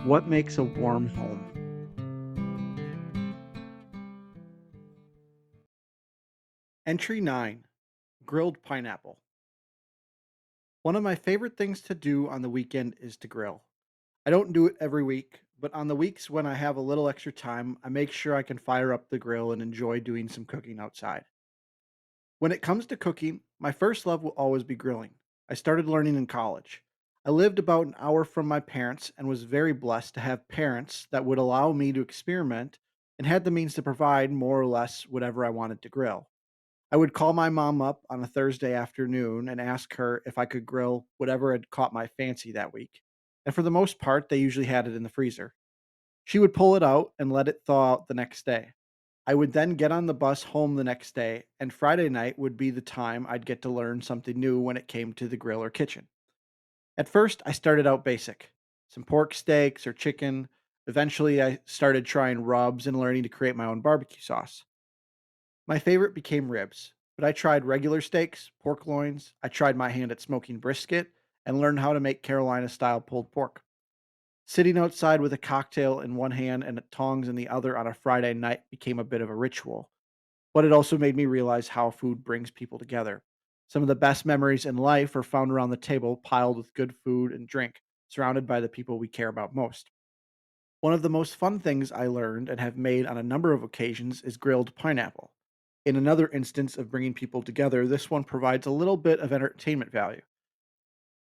What makes a warm home? Entry 9, Grilled Pineapple. One of my favorite things to do on the weekend is to grill. I don't do it every week, but on the weeks when I have a little extra time, I make sure I can fire up the grill and enjoy doing some cooking outside. When it comes to cooking, my first love will always be grilling. I started learning in college. I lived about an hour from my parents and was very blessed to have parents that would allow me to experiment and had the means to provide more or less whatever I wanted to grill. I would call my mom up on a Thursday afternoon and ask her if I could grill whatever had caught my fancy that week. And for the most part, they usually had it in the freezer. She would pull it out and let it thaw out the next day. I would then get on the bus home the next day, and Friday night would be the time I'd get to learn something new when it came to the grill or kitchen. At first, I started out basic, some pork steaks or chicken. Eventually, I started trying rubs and learning to create my own barbecue sauce. My favorite became ribs, but I tried regular steaks, pork loins. I tried my hand at smoking brisket and learned how to make Carolina style pulled pork. Sitting outside with a cocktail in one hand and tongs in the other on a Friday night became a bit of a ritual, but it also made me realize how food brings people together. Some of the best memories in life are found around the table, piled with good food and drink, surrounded by the people we care about most. One of the most fun things I learned and have made on a number of occasions is grilled pineapple. In another instance of bringing people together, this one provides a little bit of entertainment value.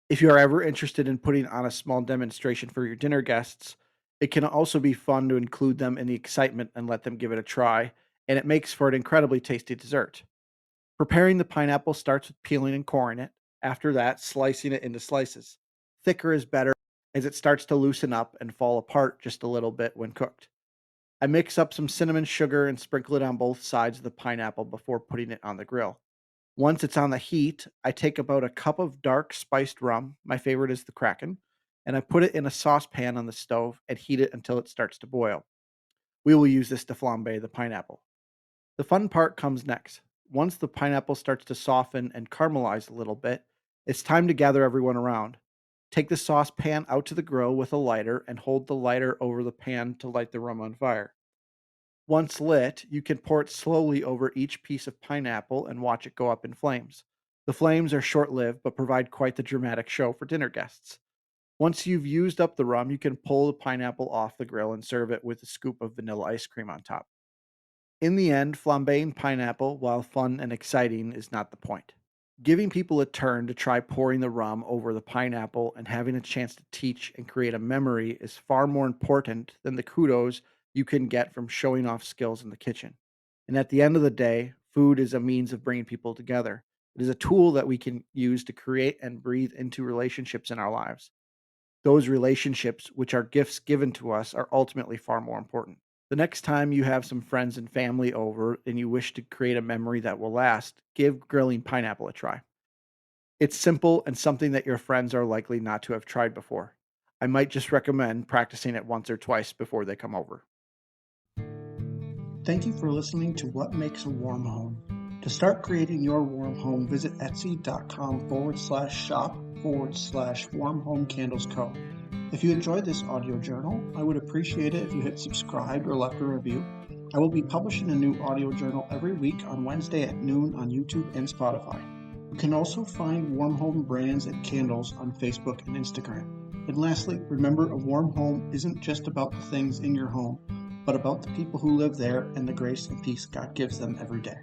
If you are ever interested in putting on a small demonstration for your dinner guests, it can also be fun to include them in the excitement and let them give it a try, and it makes for an incredibly tasty dessert. Preparing the pineapple starts with peeling and coring it. After that, slicing it into slices. Thicker is better as it starts to loosen up and fall apart just a little bit when cooked. I mix up some cinnamon sugar and sprinkle it on both sides of the pineapple before putting it on the grill. Once it's on the heat, I take about a cup of dark spiced rum. My favorite is the Kraken, and I put it in a saucepan on the stove and heat it until it starts to boil. We will use this to flambe the pineapple. The fun part comes next. Once the pineapple starts to soften and caramelize a little bit, it's time to gather everyone around. Take the saucepan out to the grill with a lighter and hold the lighter over the pan to light the rum on fire. Once lit, you can pour it slowly over each piece of pineapple and watch it go up in flames. The flames are short lived but provide quite the dramatic show for dinner guests. Once you've used up the rum, you can pull the pineapple off the grill and serve it with a scoop of vanilla ice cream on top. In the end, flambeing pineapple, while fun and exciting, is not the point. Giving people a turn to try pouring the rum over the pineapple and having a chance to teach and create a memory is far more important than the kudos you can get from showing off skills in the kitchen. And at the end of the day, food is a means of bringing people together. It is a tool that we can use to create and breathe into relationships in our lives. Those relationships, which are gifts given to us, are ultimately far more important. The next time you have some friends and family over and you wish to create a memory that will last, give grilling pineapple a try. It's simple and something that your friends are likely not to have tried before. I might just recommend practicing it once or twice before they come over. Thank you for listening to What Makes a Warm Home. To start creating your warm home, visit etsy.com/shop/warm home candles co. If you enjoyed this audio journal, I would appreciate it if you hit subscribe or left a review. I will be publishing a new audio journal every week on Wednesday at noon on YouTube and Spotify. You can also find Warm Home brands and candles on Facebook and Instagram. And lastly, remember, a warm home isn't just about the things in your home, but about the people who live there and the grace and peace God gives them every day.